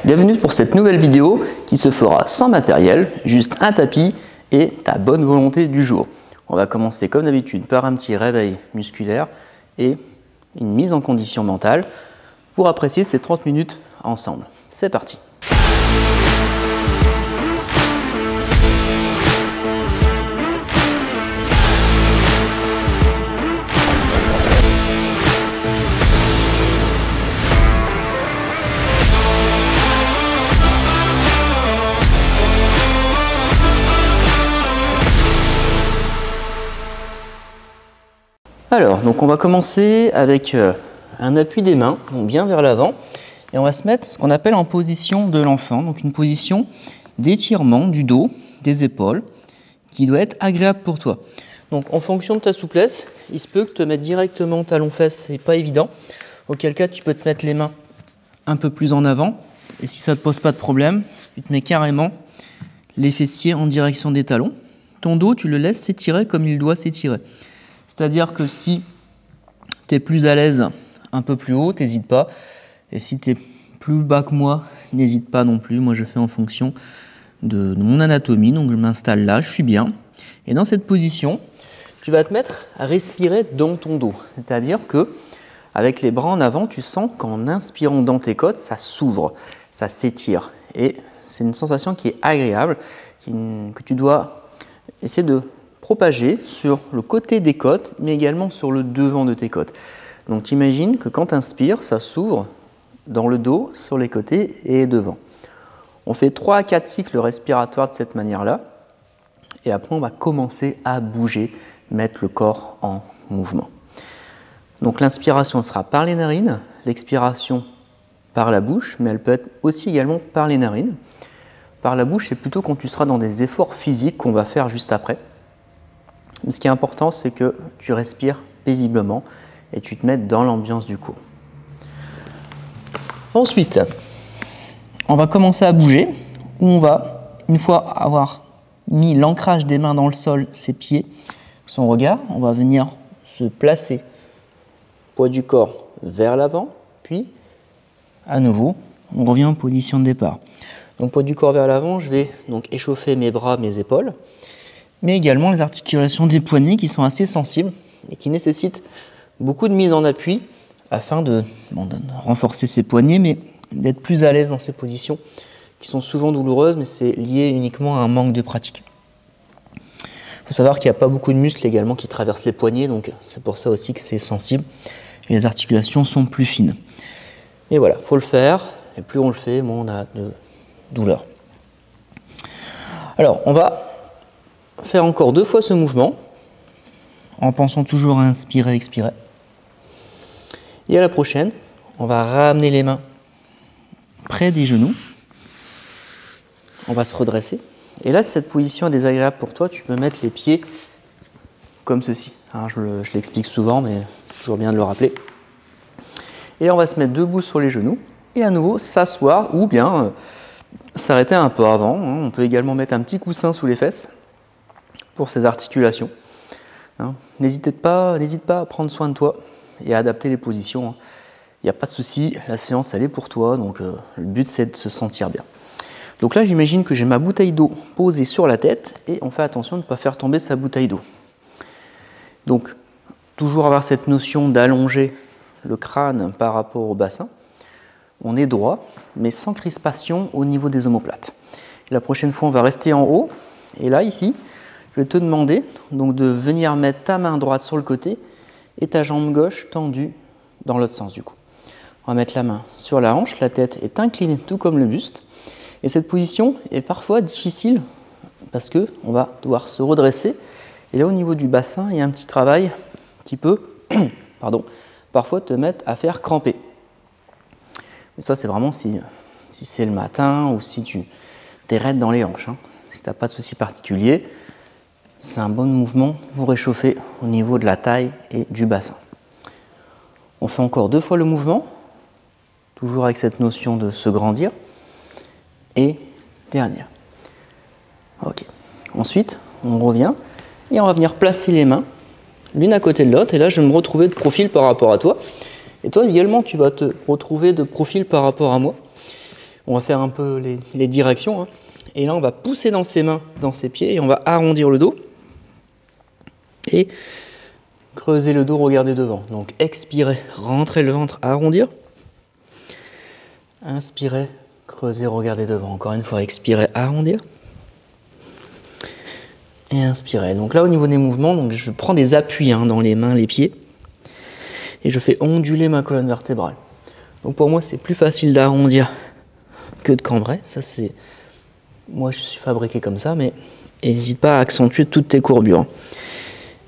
Bienvenue pour cette nouvelle vidéo qui se fera sans matériel, juste un tapis et ta bonne volonté du jour. On va commencer comme d'habitude par un petit réveil musculaire et une mise en condition mentale pour apprécier ces 30 minutes ensemble. C'est parti! Alors, donc on va commencer avec un appui des mains, donc bien vers l'avant, et on va se mettre ce qu'on appelle en position de l'enfant, donc une position d'étirement du dos, des épaules, qui doit être agréable pour toi. Donc en fonction de ta souplesse, il se peut que te mettre directement talon-fesse, c'est pas évident, auquel cas tu peux te mettre les mains un peu plus en avant, et si ça ne te pose pas de problème, tu te mets carrément les fessiers en direction des talons. Ton dos, tu le laisses s'étirer comme il doit s'étirer. C'est-à-dire que si tu es plus à l'aise un peu plus haut, n'hésite pas. Et si tu es plus bas que moi, n'hésite pas non plus. Moi, je fais en fonction de mon anatomie. Donc, je m'installe là, je suis bien. Et dans cette position, tu vas te mettre à respirer dans ton dos. C'est-à-dire que avec les bras en avant, tu sens qu'en inspirant dans tes côtes, ça s'ouvre, ça s'étire. Et c'est une sensation qui est agréable, que tu dois essayer de propager sur le côté des côtes, mais également sur le devant de tes côtes. Donc tu imagines que quand tu inspires, ça s'ouvre dans le dos, sur les côtés et devant. On fait 3 à 4 cycles respiratoires de cette manière-là, et après on va commencer à bouger, mettre le corps en mouvement. Donc l'inspiration sera par les narines, l'expiration par la bouche, mais elle peut être aussi également par les narines. Par la bouche, c'est plutôt quand tu seras dans des efforts physiques qu'on va faire juste après. Mais ce qui est important, c'est que tu respires paisiblement et tu te mettes dans l'ambiance du cours. Ensuite, on va commencer à bouger, où on va, une fois avoir mis l'ancrage des mains dans le sol, ses pieds, son regard, on va venir se placer, poids du corps vers l'avant, puis à nouveau, on revient en position de départ. Donc poids du corps vers l'avant, je vais donc échauffer mes bras, mes épaules, mais également les articulations des poignets qui sont assez sensibles et qui nécessitent beaucoup de mise en appui afin de renforcer ces poignets, mais d'être plus à l'aise dans ces positions qui sont souvent douloureuses, mais c'est lié uniquement à un manque de pratique. Il faut savoir qu'il n'y a pas beaucoup de muscles également qui traversent les poignets, donc c'est pour ça aussi que c'est sensible et les articulations sont plus fines. Et voilà, il faut le faire, et plus on le fait, moins on a de douleur. Alors, on va faire encore 2 fois ce mouvement, en pensant toujours à inspirer, expirer. Et à la prochaine, on va ramener les mains près des genoux. On va se redresser. Et là, si cette position est désagréable pour toi, tu peux mettre les pieds comme ceci. Alors, je l'explique souvent, mais c'est toujours bien de le rappeler. Et là, on va se mettre debout sur les genoux. Et à nouveau, s'asseoir ou bien s'arrêter un peu avant. On peut également mettre un petit coussin sous les fesses pour ces articulations. N'hésite pas à prendre soin de toi et à adapter les positions. Il n'y a pas de souci, la séance elle est pour toi, donc le but c'est de se sentir bien. Donc là j'imagine que j'ai ma bouteille d'eau posée sur la tête et on fait attention de ne pas faire tomber sa bouteille d'eau. Donc toujours avoir cette notion d'allonger le crâne par rapport au bassin. On est droit, mais sans crispation au niveau des omoplates. La prochaine fois on va rester en haut, et là ici, je vais te demander donc de venir mettre ta main droite sur le côté et ta jambe gauche tendue dans l'autre sens du coup. On va mettre la main sur la hanche, la tête est inclinée tout comme le buste. Et cette position est parfois difficile parce qu'on va devoir se redresser. Et là au niveau du bassin, il y a un petit travail qui peut parfois te mettre à faire cramper. Mais ça c'est vraiment si c'est le matin ou si tu es raide dans les hanches. Si tu n'as pas de souci particulier, c'est un bon mouvement pour réchauffer au niveau de la taille et du bassin. On fait encore 2 fois le mouvement, toujours avec cette notion de se grandir. Et dernière. Ok. Ensuite, on revient et on va venir placer les mains l'une à côté de l'autre. Et là, je vais me retrouver de profil par rapport à toi. Et toi également, tu vas te retrouver de profil par rapport à moi. On va faire un peu les directions. Hein. Et là, on va pousser dans ses mains, dans ses pieds, et on va arrondir le dos. Et creuser le dos, regarder devant. Donc expirer, rentrer le ventre, arrondir. Inspirer, creuser, regarder devant. Encore une fois, expirer, arrondir. Et inspirer. Donc là, au niveau des mouvements, donc je prends des appuis hein, dans les mains, les pieds. Et je fais onduler ma colonne vertébrale. Donc pour moi, c'est plus facile d'arrondir que de cambrer. Ça, c'est... Moi, je suis fabriqué comme ça, mais n'hésite pas à accentuer toutes tes courbures.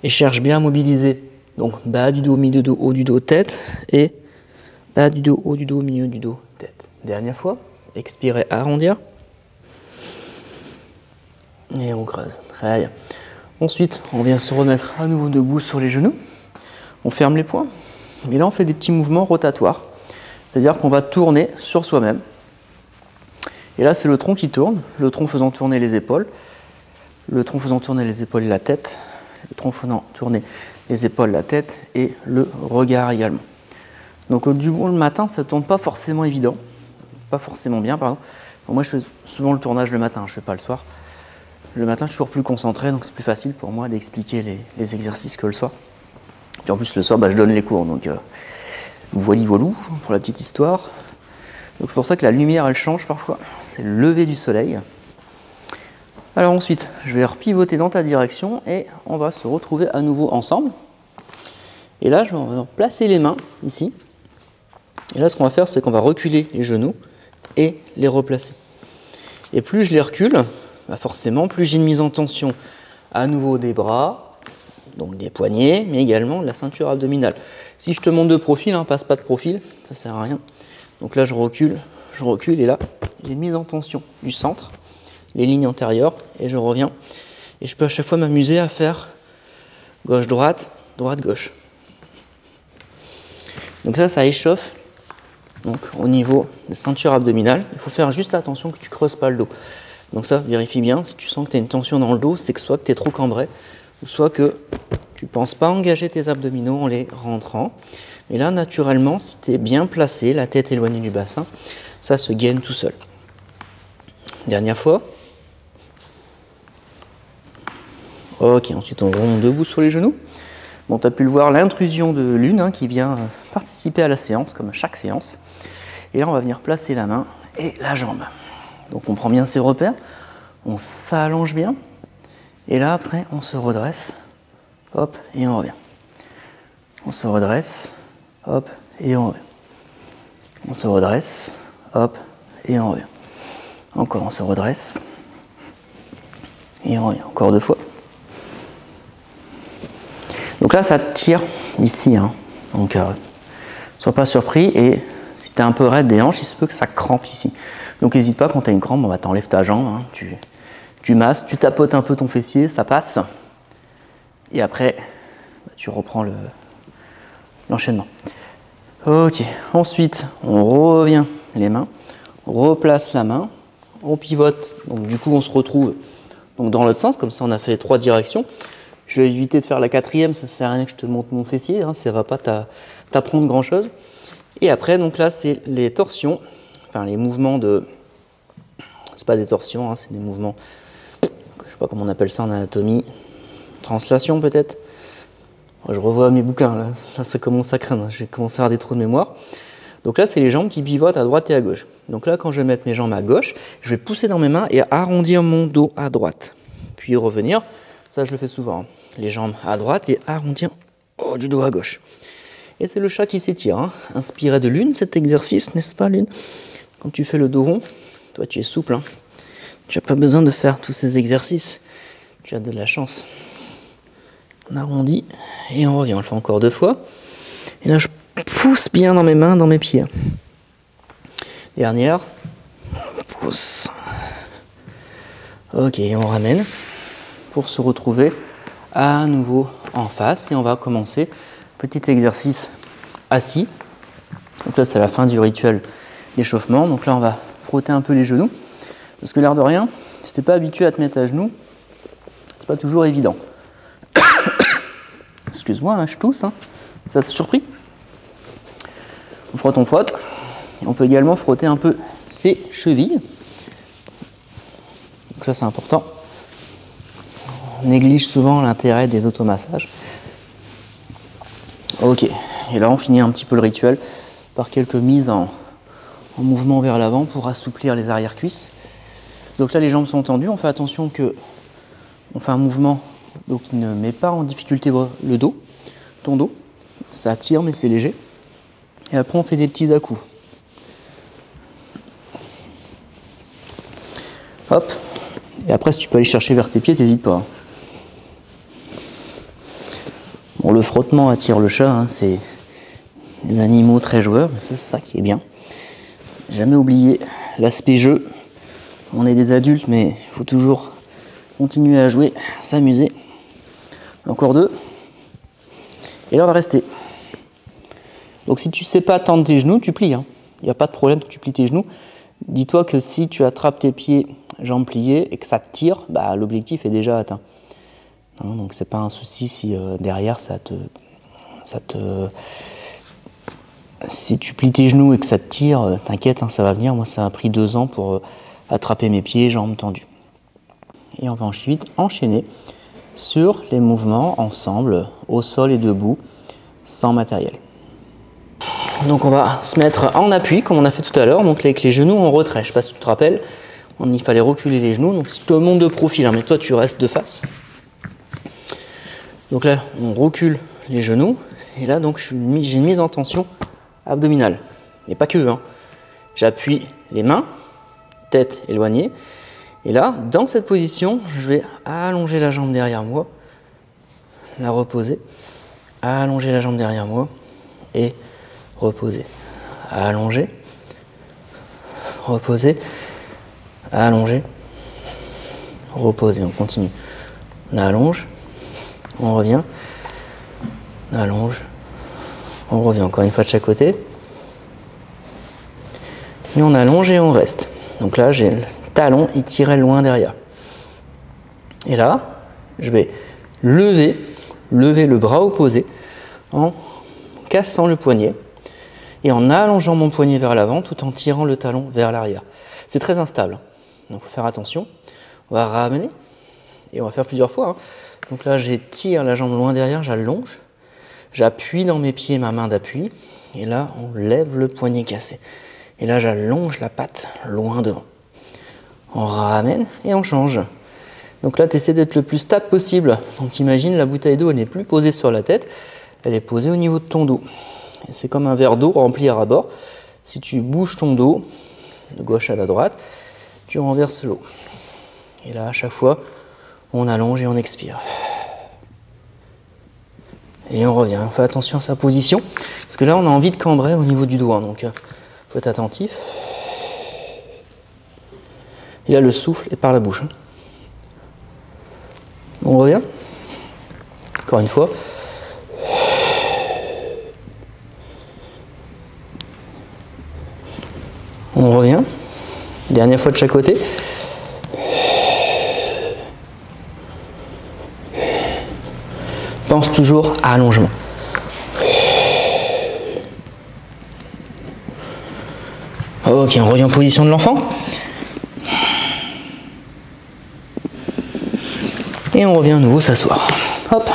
Et cherche bien à mobiliser. Donc bas du dos, milieu du dos, haut du dos, tête. Et bas du dos, haut du dos, milieu du dos, tête. Dernière fois. Expirez, arrondir. Et on creuse. Très bien. Ensuite, on vient se remettre à nouveau debout sur les genoux. On ferme les poings. Et là, on fait des petits mouvements rotatoires. C'est-à-dire qu'on va tourner sur soi-même. Et là, c'est le tronc qui tourne. Le tronc faisant tourner les épaules. Le tronc faisant tourner les épaules et la tête. Le tronc faisant tourner les épaules, la tête et le regard également. Donc du coup, le matin, ça ne tourne pas forcément évident. Pas forcément bien, pardon. Donc, moi, je fais souvent le tournage le matin, je ne fais pas le soir. Le matin, je suis toujours plus concentré, donc c'est plus facile pour moi d'expliquer les exercices que le soir. Et en plus, le soir, je donne les cours, donc voilou pour la petite histoire. Donc c'est pour ça que la lumière, elle change parfois. C'est le lever du soleil. Alors ensuite, je vais repivoter dans ta direction et on va se retrouver à nouveau ensemble. Et là, je vais placer les mains ici. Et là, ce qu'on va faire, c'est qu'on va reculer les genoux et les replacer. Et plus je les recule, forcément, plus j'ai une mise en tension à nouveau des bras, donc des poignets, mais également de la ceinture abdominale. Si je te montre de profil, passe pas de profil, ça sert à rien. Donc là, je recule, et là, j'ai une mise en tension du centre, les lignes antérieures, et je reviens. Et je peux à chaque fois m'amuser à faire gauche-droite, droite-gauche. Donc ça échauffe donc, au niveau des ceintures abdominales. Il faut faire juste attention que tu ne creuses pas le dos. Donc ça, vérifie bien. Si tu sens que tu as une tension dans le dos, c'est que soit que tu es trop cambré, ou soit que tu ne penses pas engager tes abdominaux en les rentrant. Mais là, naturellement, si tu es bien placé, la tête éloignée du bassin, ça se gaine tout seul. Dernière fois. Ok, ensuite on remonte debout sur les genoux. Bon, tu as pu le voir, l'intrusion de l'une qui vient participer à la séance, comme à chaque séance. Et là, on va venir placer la main et la jambe. Donc on prend bien ses repères, on s'allonge bien. Et là, après, on se redresse, hop, et on revient. On se redresse, hop, et on revient. On se redresse, hop, et on revient. Encore, on se redresse, et on revient. Encore 2 fois. Donc là, ça tire ici. Donc, sois pas surpris. Et si tu es un peu raide des hanches, il se peut que ça crampe ici. Donc, n'hésite pas, quand tu as une crampe, tu enlèves ta jambe. Tu masses, tu tapotes un peu ton fessier, ça passe. Et après, tu reprends l'enchaînement. Ok. Ensuite, on revient les mains. On replace la main. On pivote. Donc, du coup, on se retrouve donc, dans l'autre sens. Comme ça, on a fait 3 directions. Je vais éviter de faire la 4e, ça ne sert à rien que je te montre mon fessier, ça ne va pas t'apprendre grand chose. Et après, donc là, c'est les torsions, enfin les mouvements de. C'est pas des torsions, c'est des mouvements, je ne sais pas comment on appelle ça en anatomie, translation peut-être. Je revois mes bouquins, là ça commence à craindre, j'ai commencé à avoir des trous de mémoire. Donc là, c'est les jambes qui pivotent à droite et à gauche. Donc là, quand je vais mettre mes jambes à gauche, je vais pousser dans mes mains et arrondir mon dos à droite. Puis revenir. Ça, je le fais souvent. Les jambes à droite et arrondir du dos à gauche. Et c'est le chat qui s'étire. Inspirez de l'une, cet exercice, n'est-ce pas, l'une? Quand tu fais le dos rond, toi, tu es souple. Tu n'as pas besoin de faire tous ces exercices. Tu as de la chance. On arrondit et on revient. On le fait encore 2 fois. Et là, je pousse bien dans mes mains, dans mes pieds. Dernière. Pousse. Ok, on ramène. Pour se retrouver à nouveau en face. Et on va commencer petit exercice assis. Donc là, c'est la fin du rituel d'échauffement. Donc là, on va frotter un peu les genoux. Parce que l'air de rien, si tu n'es pas habitué à te mettre à genoux, c'est pas toujours évident. Excuse-moi, je tousse. Ça t'a surpris? On frotte. Et on peut également frotter un peu ses chevilles. Donc ça c'est important. On néglige souvent l'intérêt des automassages. Ok, et là on finit un petit peu le rituel par quelques mises en mouvement vers l'avant pour assouplir les arrière-cuisses. Donc là les jambes sont tendues, on fait attention que on fait un mouvement donc, qui ne met pas en difficulté le dos, ton dos. Ça tire mais c'est léger. Et après on fait des petits à-coups. Hop. Et après si tu peux aller chercher vers tes pieds, t'hésites pas. Bon, le frottement attire le chat, hein, c'est des animaux très joueurs, mais c'est ça qui est bien. Jamais oublier l'aspect jeu. On est des adultes, mais il faut toujours continuer à jouer, s'amuser. Encore 2. Et là, on va rester. Donc, si tu ne sais pas tendre tes genoux, tu plies. Hein. Il n'y a pas de problème que tu plies tes genoux. Dis-toi que si tu attrapes tes pieds, jambes pliées, et que ça te tire, bah, l'objectif est déjà atteint. Hein, donc, c'est pas un souci si derrière, si tu plies tes genoux et que ça te tire, t'inquiète, hein, ça va venir. Moi, ça a pris 2 ans pour attraper mes pieds, jambes tendues. Et on va ensuite enchaîner sur les mouvements ensemble, au sol et debout, sans matériel. Donc on va se mettre en appui, comme on a fait tout à l'heure, donc avec les genoux en retrait. Je ne sais pas si tu te rappelles, il fallait reculer les genoux. Donc si tout le monde de profil, hein, mais toi tu restes de face. Donc là, on recule les genoux. Et là, donc j'ai une mise en tension abdominale. Mais pas que, hein. J'appuie les mains, tête éloignée. Et là, dans cette position, je vais allonger la jambe derrière moi, la reposer, allonger la jambe derrière moi et reposer. Allonger, reposer, allonger, reposer. On continue. On allonge, on revient, on allonge, on revient. Encore une fois de chaque côté. Et on allonge et on reste. Donc là, j'ai le talon étiré loin derrière. Et là, je vais lever le bras opposé en cassant le poignet et en allongeant mon poignet vers l'avant tout en tirant le talon vers l'arrière. C'est très instable, donc il faut faire attention. On va ramener et on va faire plusieurs fois. Hein. Donc là, j'étire la jambe loin derrière, j'allonge, j'appuie dans mes pieds ma main d'appui et là, on lève le poignet cassé. Et là, j'allonge la patte loin devant. On ramène et on change. Donc là, tu essaies d'être le plus stable possible. Donc imagine, la bouteille d'eau, elle n'est plus posée sur la tête, elle est posée au niveau de ton dos. C'est comme un verre d'eau rempli à ras-bord. Si tu bouges ton dos, de gauche à la droite, tu renverses l'eau. Et là, à chaque fois, on allonge et on expire. Et on revient. On fait attention à sa position, parce que là, on a envie de cambrer au niveau du doigt. Donc, faut être attentif. Et là, le souffle est par la bouche. On revient. Encore une fois. On revient. Dernière fois de chaque côté. Pense toujours à allongement. Ok, on revient en position de l'enfant. Et on revient à nouveau s'asseoir. Hop.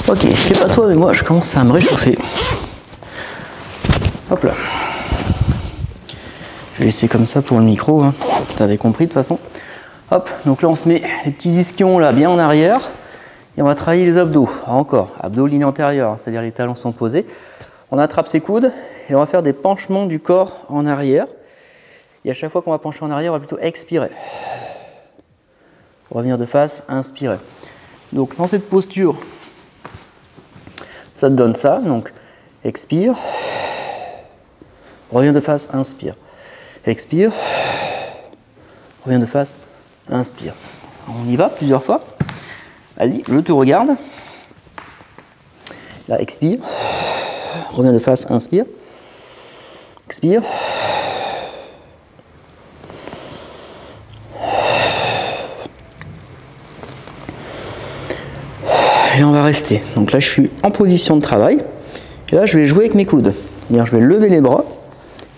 Ok, je sais pas toi, mais moi je commence à me réchauffer. Hop là. Je vais laisser comme ça pour le micro. Hein. Tu avais compris de toute façon. Hop, donc là on se met les petits ischions là bien en arrière. Et on va travailler les abdos. Encore, abdos ligne antérieure, hein, c'est-à-dire les talons sont posés. On attrape ses coudes et on va faire des penchements du corps en arrière. Et à chaque fois qu'on va pencher en arrière, on va plutôt expirer. Revenir de face, inspirer. Donc dans cette posture, ça te donne ça. Donc expire, reviens de face, inspire. Expire, reviens de face, inspire. On y va plusieurs fois. Vas-y, je te regarde. Là, expire. Reviens de face, inspire. Expire. Et là, on va rester. Donc là, je suis en position de travail. Et là, je vais jouer avec mes coudes. C'est-à-dire, je vais lever les bras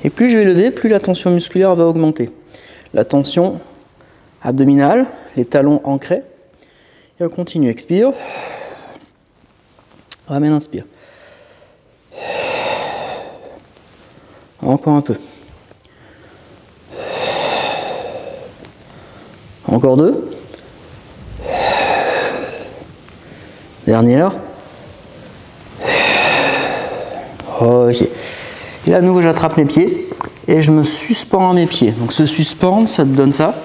Et plus je vais lever, plus la tension musculaire va augmenter. La tension abdominale, les talons ancrés. Et on continue, expire. Ramène, inspire. Encore un peu. Encore 2. Dernière. Ok. Et là, à nouveau, j'attrape mes pieds et je me suspends à mes pieds. Donc, se suspendre, ça te donne ça.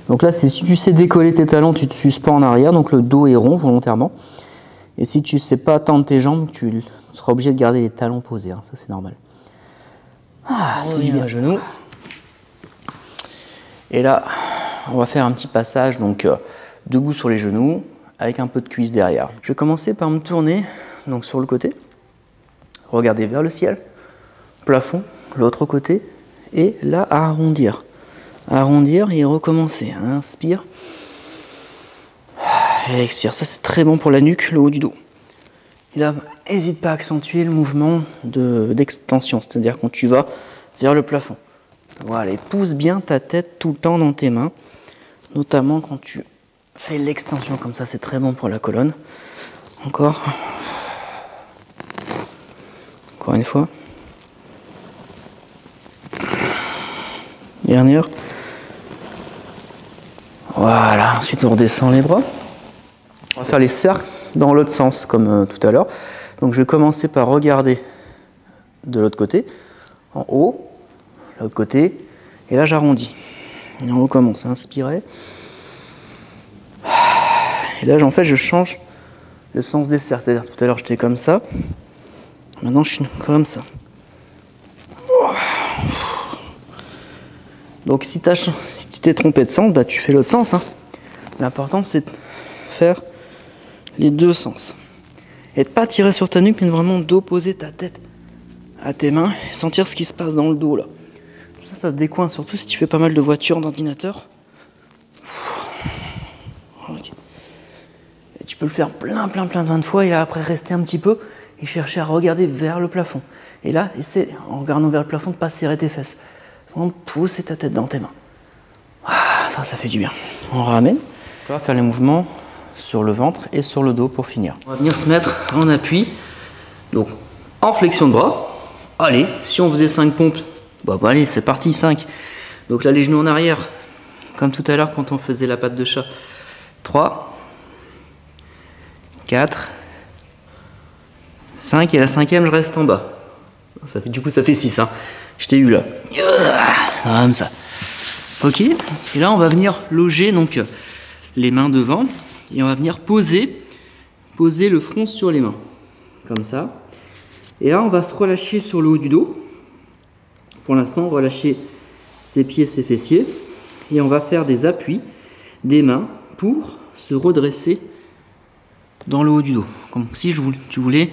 Donc là, c'est si tu sais décoller tes talons, tu te suspends en arrière. Donc, le dos est rond volontairement. Et si tu ne sais pas tendre tes jambes, tu seras obligé de garder les talons posés. Hein. Ça, c'est normal. Ah, ça fait du bien à genoux. Et là, on va faire un petit passage, donc debout sur les genoux, avec un peu de cuisse derrière. Je vais commencer par me tourner donc sur le côté, regarder vers le ciel, plafond, l'autre côté, et là, arrondir. Arrondir et recommencer. Inspire. Et expire. Ça, c'est très bon pour la nuque, le haut du dos. Et là, n'hésite pas à accentuer le mouvement d'extension, c'est-à-dire quand tu vas vers le plafond. Voilà, et pousse bien ta tête tout le temps dans tes mains, notamment quand tu fais l'extension comme ça, c'est très bon pour la colonne. Encore. Encore une fois. Dernière. Voilà, ensuite on redescend les bras. On va faire les cercles dans l'autre sens, comme tout à l'heure. Donc je vais commencer par regarder de l'autre côté, en haut. L'autre côté, et là j'arrondis. Et on recommence, inspirer. Et là en fait je change le sens des cercles, c'est-à-dire tout à l'heure j'étais comme ça, maintenant je suis comme ça. Donc si tu t'es trompé de sens, bah, tu fais l'autre sens. Hein. L'important c'est de faire les deux sens. Et de ne pas tirer sur ta nuque, mais vraiment d'opposer ta tête à tes mains et sentir ce qui se passe dans le dos là. Ça se décoince, surtout si tu fais pas mal de voitures, d'ordinateur. Okay. Et tu peux le faire plein de fois et là après rester un petit peu et chercher à regarder vers le plafond. Et là, essaie en regardant vers le plafond de ne pas serrer tes fesses. Vraiment pousser ta tête dans tes mains. Ah, ça fait du bien. On ramène. On va faire les mouvements sur le ventre et sur le dos pour finir. On va venir se mettre en appui. Donc en flexion de bras. Allez, si on faisait 5 pompes. Bon, allez, c'est parti, 5. Donc là, les genoux en arrière, comme tout à l'heure quand on faisait la patte de chat. 3, 4, 5, et la cinquième, je reste en bas. Du coup, ça fait 6. Hein. Je t'ai eu là. Comme ça. Ok. Et là, on va venir loger donc, les mains devant. Et on va venir poser le front sur les mains. Comme ça. Et là, on va se relâcher sur le haut du dos. Pour l'instant, on va lâcher ses pieds, ses fessiers. Et on va faire des appuis des mains pour se redresser dans le haut du dos. Comme si tu voulais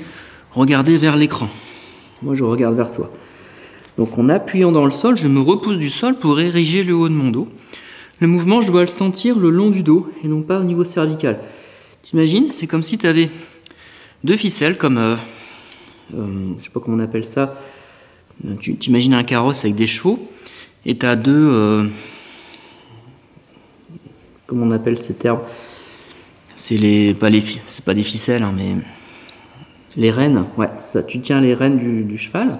regarder vers l'écran. Moi, je regarde vers toi. Donc, en appuyant dans le sol, je me repousse du sol pour ériger le haut de mon dos. Le mouvement, je dois le sentir le long du dos et non pas au niveau cervical. T'imagines, c'est comme si tu avais 2 ficelles, comme, je ne sais pas comment on appelle ça. Tu t'imagines un carrosse avec des chevaux et tu as 2, comment on appelle ces termes? C'est pas des ficelles, hein, mais les rênes. Ouais, ça, tu tiens les rênes du cheval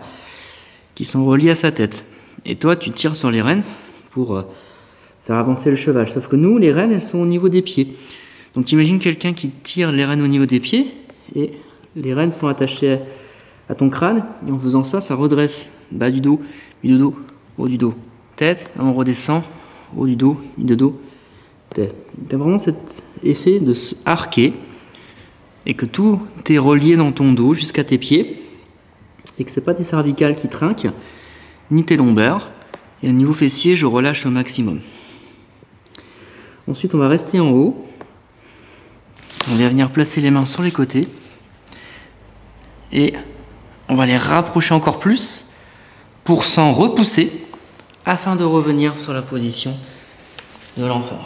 qui sont reliées à sa tête. Et toi, tu tires sur les rênes pour faire avancer le cheval. Sauf que nous, les rênes, elles sont au niveau des pieds. Donc tu imagines quelqu'un qui tire les rênes au niveau des pieds et les rênes sont attachées à ton crâne, et en faisant ça, ça redresse bas du dos, milieu du dos, haut du dos, tête, on redescend, haut du dos, milieu du dos, tête. Tu as vraiment cet effet de se arquer et que tout est relié dans ton dos jusqu'à tes pieds et que ce n'est pas tes cervicales qui trinquent, ni tes lombaires. Et au niveau fessier, je relâche au maximum. Ensuite, on va rester en haut. On va venir placer les mains sur les côtés et on va les rapprocher encore plus pour s'en repousser afin de revenir sur la position de l'enfant.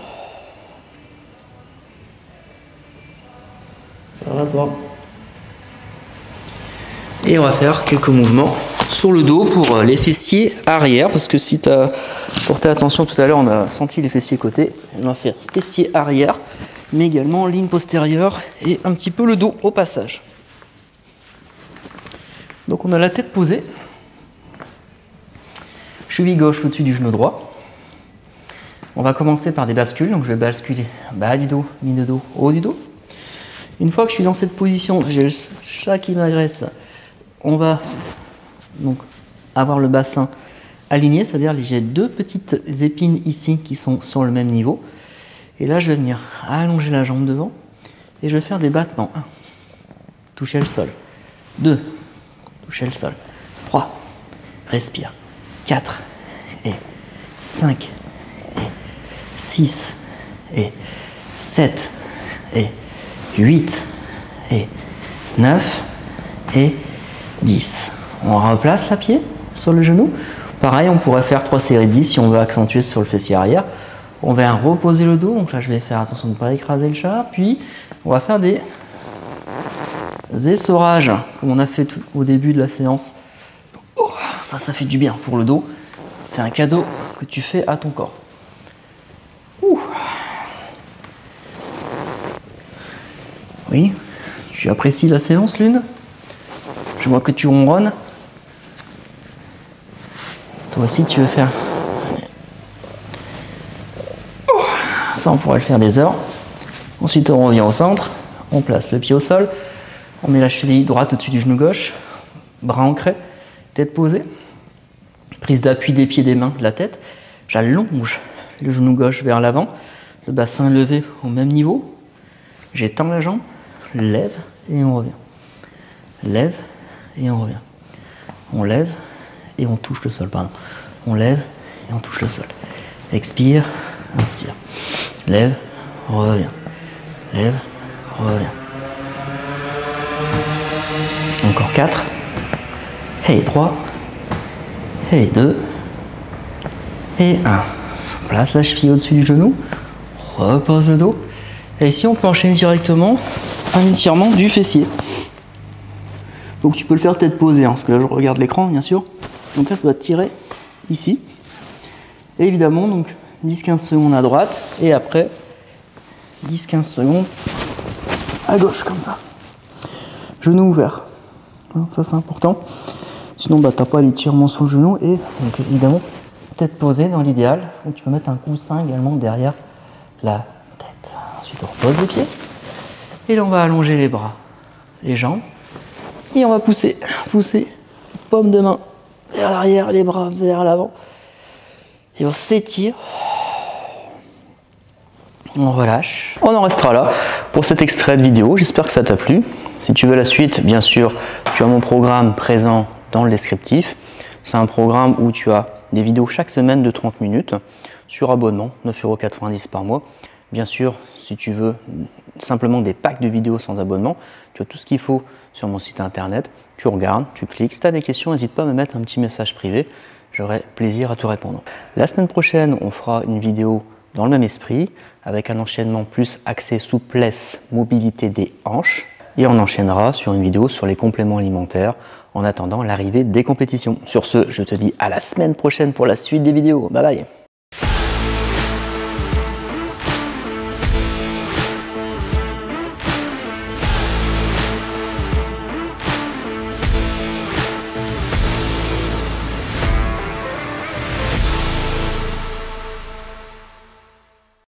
Ça va toi. Et on va faire quelques mouvements sur le dos pour les fessiers arrière, parce que si tu as porté attention tout à l'heure, on a senti les fessiers côté. On va faire fessier arrière, mais également ligne postérieure et un petit peu le dos au passage. Donc on a la tête posée, cheville gauche au-dessus du genou droit. On va commencer par des bascules, donc je vais basculer bas du dos, milieu de dos, haut du dos. Une fois que je suis dans cette position, j'ai le chat qui m'agresse, on va donc avoir le bassin aligné, c'est-à-dire j'ai deux petites épines ici qui sont sur le même niveau. Et là, je vais venir allonger la jambe devant et je vais faire des battements. 1, toucher le sol. 2, toucher le sol. 3, respire. 4, et 5, et 6, et 7, et 8, et 9, et 10. On replace la pied sur le genou. Pareil, on pourrait faire 3 séries de 10 si on veut accentuer sur le fessier arrière. On va reposer le dos. Donc là, je vais faire attention de ne pas écraser le chat. Puis, on va faire des essorages, comme on a fait au début de la séance. Oh, ça fait du bien pour le dos. C'est un cadeau que tu fais à ton corps. Ouh. Oui, tu apprécies la séance, Lune? Je vois que tu ronronnes. Toi aussi, tu veux faire... Ça, on pourrait le faire des heures. Ensuite, on revient au centre. On place le pied au sol. On met la cheville droite au-dessus du genou gauche. Bras ancrés. Tête posée. Prise d'appui des pieds, des mains, de la tête. J'allonge le genou gauche vers l'avant. Le bassin levé au même niveau. J'étends la jambe. Lève et on revient. Lève et on revient. On lève et on touche le sol, pardon. On lève et on touche le sol. Expire, inspire. Lève, revient. Lève, revient. Encore 4. Et 3. Et 2. Et 1. Place la cheville au-dessus du genou. Repose le dos. Et ici, on peut enchaîner directement un étirement du fessier. Donc tu peux le faire tête posée, hein, parce que là je regarde l'écran bien sûr. Donc là ça va tirer ici. Et évidemment donc 10-15 secondes à droite et après 10-15 secondes à gauche comme ça. Genou ouvert. Hein, ça c'est important. Sinon bah, t'as pas l'étirement sur le genou et donc, évidemment tête posée dans l'idéal. Donc tu peux mettre un coussin également derrière la tête. Ensuite on repose les pieds. Et là on va allonger les bras, les jambes. Et on va pousser, paume de main vers l'arrière, les bras vers l'avant. Et on s'étire. On relâche. On en restera là pour cet extrait de vidéo. J'espère que ça t'a plu. Si tu veux la suite, bien sûr, tu as mon programme présent dans le descriptif. C'est un programme où tu as des vidéos chaque semaine de 30 minutes sur abonnement, 9,90 € par mois. Bien sûr, si tu veux simplement des packs de vidéos sans abonnement, tu as tout ce qu'il faut sur mon site internet. Tu regardes, tu cliques. Si tu as des questions, n'hésite pas à me mettre un petit message privé. J'aurai plaisir à te répondre. La semaine prochaine, on fera une vidéo dans le même esprit, avec un enchaînement plus axé souplesse, mobilité des hanches. Et on enchaînera sur une vidéo sur les compléments alimentaires en attendant l'arrivée des compétitions. Sur ce, je te dis à la semaine prochaine pour la suite des vidéos. Bye bye!